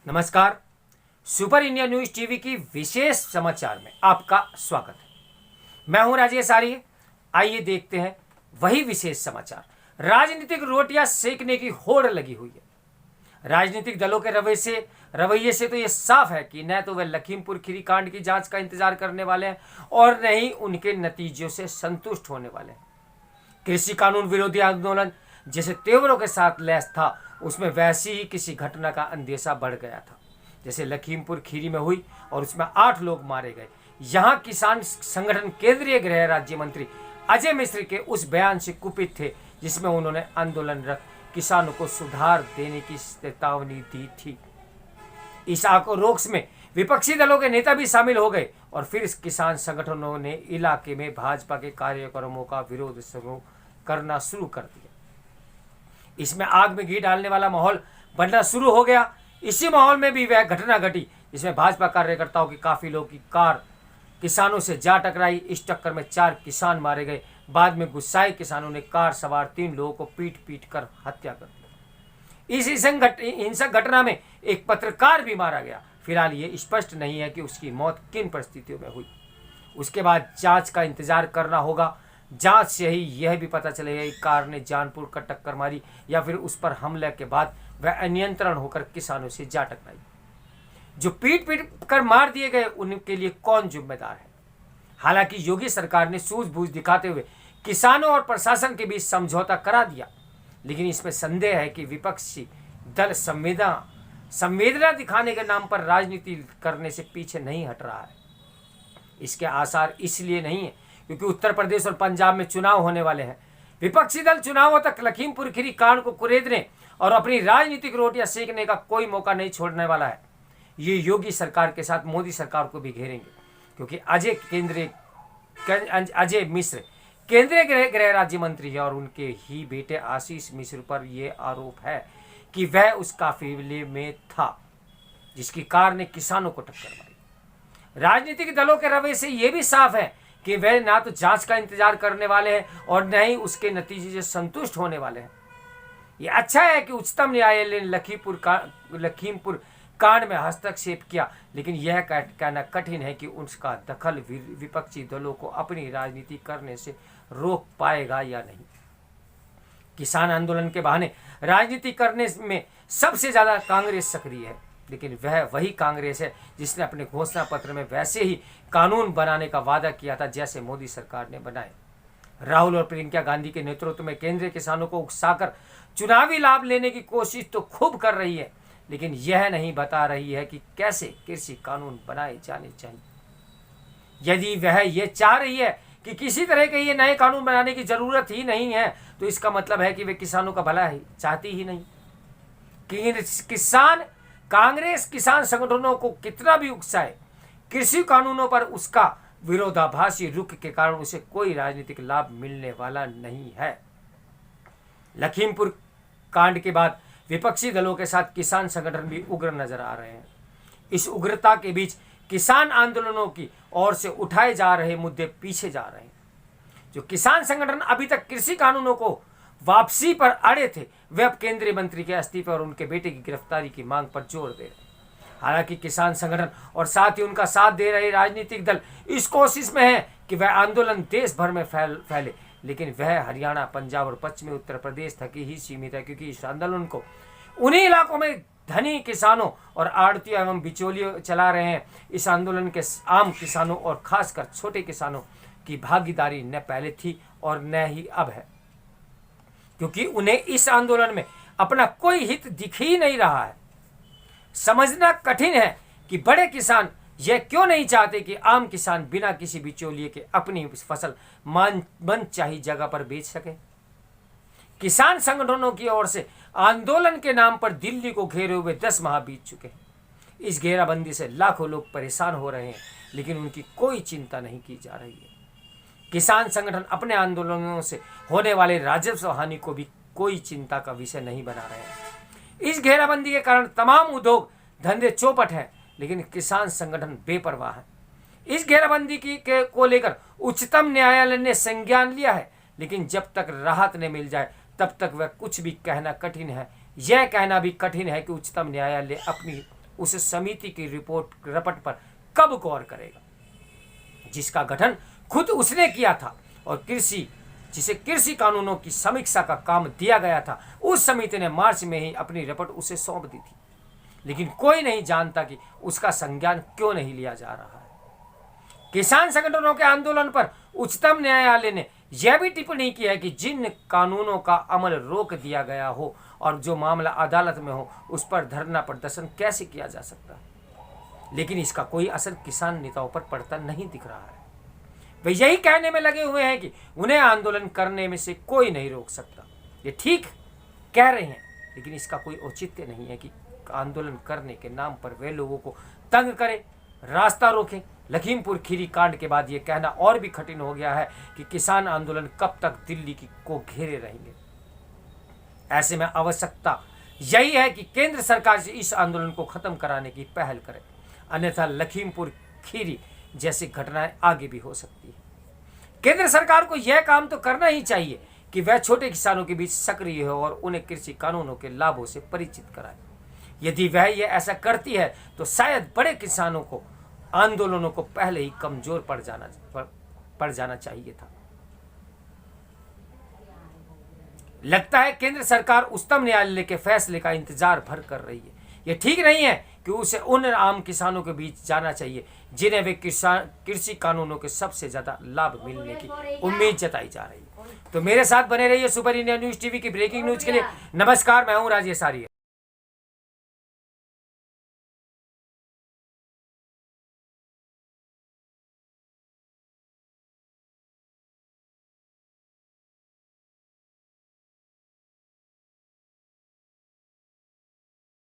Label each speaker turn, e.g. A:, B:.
A: नमस्कार। Super India news TV की विशेष समाचार में आपका स्वागत है। मैं हूं राजेश आर्य। आइए देखते हैं वही विशेष समाचार। राजनीतिक रोटियां सेकने की होड़ लगी हुई है। राजनीतिक दलों के रवैये से तो यह साफ है कि न तो वे लखीमपुर खीरी कांड की जांच का इंतजार करने वाले हैं और न ही उनके नतीजों से संतुष्ट होने वाले हैं। कृषि कानून विरोधी आंदोलन जैसे तेवरों के साथ लैस था, उसमें वैसी ही किसी घटना का अंदेशा बढ़ गया था जैसे लखीमपुर खीरी में हुई और उसमें 8 लोग मारे गए। यहाँ किसान संगठन केंद्रीय गृह राज्य मंत्री अजय मिश्र के उस बयान से कुपित थे जिसमें उन्होंने आंदोलनरत किसानों को सुधार देने की चेतावनी दी थी। इस आक्रोश में विपक्षी दलों के नेता भी शामिल हो गए और फिर इस किसान संगठनों ने इलाके में भाजपा के कार्यक्रमों का विरोध करना शुरू कर दिया। इसमें आग में घी डालने वाला माहौल बनना शुरू हो गया। इसी माहौल में भी वह घटना घटी जिसमें भाजपा कार्यकर्ताओं की काफी लोगों की कार किसानों से जा टकराई। इस टक्कर में 4 किसान मारे गए। बाद में गुस्साए किसानों ने कार सवार 3 लोगों को पीट कर हत्या कर दी। इस हिंसक घटना में एक पत्रकार भी मारा गया। फिलहाल ये स्पष्ट नहीं है कि उसकी मौत किन परिस्थितियों में हुई। उसके बाद जांच का इंतजार करना होगा। जांच से ही यह भी पता चलेगा कि कार ने जानबूझ कर टक्कर मारी या फिर उस पर हमले के बाद वह अनियंत्रण होकर किसानों से जा टकराई। जो पीट कर मार दिए गए उनके लिए कौन जिम्मेदार है। हालांकि योगी सरकार ने सूझबूझ दिखाते हुए किसानों और प्रशासन के बीच समझौता करा दिया, लेकिन इसमें संदेह है कि विपक्षी दल संवेदना दिखाने के नाम पर राजनीति करने से पीछे नहीं हट रहा है। इसके आसार इसलिए नहीं है क्योंकि उत्तर प्रदेश और पंजाब में चुनाव होने वाले हैं। विपक्षी दल चुनावों तक लखीमपुर खीरी कांड को कुरेदने और अपनी राजनीतिक रोटियां सेकने का कोई मौका नहीं छोड़ने वाला है। ये योगी सरकार के साथ मोदी सरकार को भी घेरेंगे क्योंकि अजय मिश्र केंद्रीय गृह राज्य मंत्री है और उनके ही बेटे आशीष मिश्र पर यह आरोप है कि वह उस काफिले में था जिसकी कार ने किसानों को टक्कर मारी। राजनीतिक दलों के रवैये से यह भी साफ है कि वह ना तो जांच का इंतजार करने वाले हैं और न ही उसके नतीजे से संतुष्ट होने वाले हैं। यह अच्छा है कि उच्चतम न्यायालय ने लखीमपुर कांड में हस्तक्षेप किया, लेकिन यह कहना कठिन है कि उसका दखल विपक्षी दलों को अपनी राजनीति करने से रोक पाएगा या नहीं। किसान आंदोलन के बहाने राजनीति करने में सबसे ज्यादा कांग्रेस सक्रिय है, लेकिन वह वही कांग्रेस है जिसने अपने घोषणा पत्र में वैसे ही कानून बनाने का वादा किया था जैसे मोदी सरकार ने बनाए। राहुल और प्रियंका गांधी के नेतृत्व में केंद्रीय किसानों को उकसाकर चुनावी लाभ लेने की कोशिश तो खूब कर रही है, लेकिन यह नहीं बता रही है कि कैसे कृषि कानून बनाए जाने चाहिए। यदि वह यह चाह रही है कि किसी तरह के ये नए कानून बनाने की जरूरत ही नहीं है, तो इसका मतलब है कि वे किसानों का भला ही चाहती ही नहीं। कांग्रेस किसान संगठनों को कितना भी उकसाए, कृषि कानूनों पर उसका विरोधाभासी रुख के कारण उसे कोई राजनीतिक लाभ मिलने वाला नहीं है। लखीमपुर कांड के बाद विपक्षी दलों के साथ किसान संगठन भी उग्र नजर आ रहे हैं। इस उग्रता के बीच किसान आंदोलनों की ओर से उठाए जा रहे मुद्दे पीछे जा रहे हैं। जो किसान संगठन अभी तक कृषि कानूनों को वापसी पर अड़े थे, वे अब केंद्रीय मंत्री के इस्तीफे और उनके बेटे की गिरफ्तारी की मांग पर जोर दे रहे हैं। हालांकि किसान संगठन और साथ ही उनका साथ दे रहे राजनीतिक दल इस कोशिश में है कि वह आंदोलन देश भर में फैले, लेकिन वह हरियाणा, पंजाब और पश्चिमी उत्तर प्रदेश तक ही सीमित है क्योंकि इस आंदोलन को उन्हीं इलाकों में धनी किसानों और आड़तियों एवं बिचौलियों चला रहे हैं। इस आंदोलन के आम किसानों और खासकर छोटे किसानों की भागीदारी न पहले थी और न ही अब है, क्योंकि उन्हें इस आंदोलन में अपना कोई हित दिख ही नहीं रहा है। समझना कठिन है कि बड़े किसान यह क्यों नहीं चाहते कि आम किसान बिना किसी बिचौलिए के अपनी फसल मनचाही जगह पर बेच सके। किसान संगठनों की ओर से आंदोलन के नाम पर दिल्ली को घेरे हुए 10 माह बीत चुके हैं। इस घेराबंदी से लाखों लोग परेशान हो रहे हैं, लेकिन उनकी कोई चिंता नहीं की जा रही है। किसान संगठन अपने आंदोलनों से होने वाले राजस्व हानि को भी कोई चिंता का विषय नहीं बना रहे हैं। इस घेराबंदी के कारण तमाम उद्योग धंधे चौपट हैं, लेकिन किसान संगठन बेपरवाह है। इस घेराबंदी को लेकर उच्चतम न्यायालय ने संज्ञान लिया है, लेकिन जब तक राहत न मिल जाए तब तक वह कुछ भी कहना कठिन है। यह कहना भी कठिन है कि उच्चतम न्यायालय अपनी उस समिति की रपट पर कब गौर करेगा, जिसका गठन खुद उसने किया था और जिसे कृषि कानूनों की समीक्षा का काम दिया गया था, उस समिति ने मार्च में ही अपनी रिपोर्ट उसे सौंप दी थी। लेकिन कोई नहीं जानता कि उसका संज्ञान क्यों नहीं लिया जा रहा है। किसान संगठनों के आंदोलन पर उच्चतम न्यायालय ने यह भी टिप्पणी की है कि जिन कानूनों का अमल रोक दिया गया हो और जो मामला अदालत में हो, उस पर धरना प्रदर्शन कैसे किया जा सकता है। लेकिन इसका कोई असर किसान नेताओं पर पड़ता नहीं दिख रहा है। वे यही कहने में लगे हुए हैं कि उन्हें आंदोलन करने में से कोई नहीं रोक सकता। ये ठीक कह रहे हैं, लेकिन इसका कोई औचित्य नहीं है कि आंदोलन करने के नाम पर वे लोगों को तंग करें, रास्ता रोकें। लखीमपुर खीरी कांड के बाद ये कहना और भी कठिन हो गया है कि किसान आंदोलन कब तक दिल्ली को घेरे रहेंगे। ऐसे में आवश्यकता यही है कि केंद्र सरकार से इस आंदोलन को खत्म कराने की पहल करे, अन्यथा लखीमपुर खीरी जैसी घटनाएं आगे भी हो सकती है। केंद्र सरकार को यह काम तो करना ही चाहिए कि वह छोटे किसानों के बीच सक्रिय हो और उन्हें कृषि कानूनों के लाभों से परिचित कराए। यदि वह ये ऐसा करती है तो शायद बड़े किसानों को आंदोलनों को पहले ही कमजोर पड़ जाना चाहिए था। लगता है केंद्र सरकार उच्चतम न्यायालय के फैसले का इंतजार भर कर रही है। यह ठीक नहीं है कि उसे उन आम किसानों के बीच जाना चाहिए जिन्हें वे कृषि कानूनों के सबसे ज्यादा लाभ मिलने की उम्मीद जताई जा रही है। तो मेरे साथ बने रहिए सुपर इंडिया न्यूज टीवी की ब्रेकिंग न्यूज के लिए। नमस्कार, मैं हूं राजेश आर्य।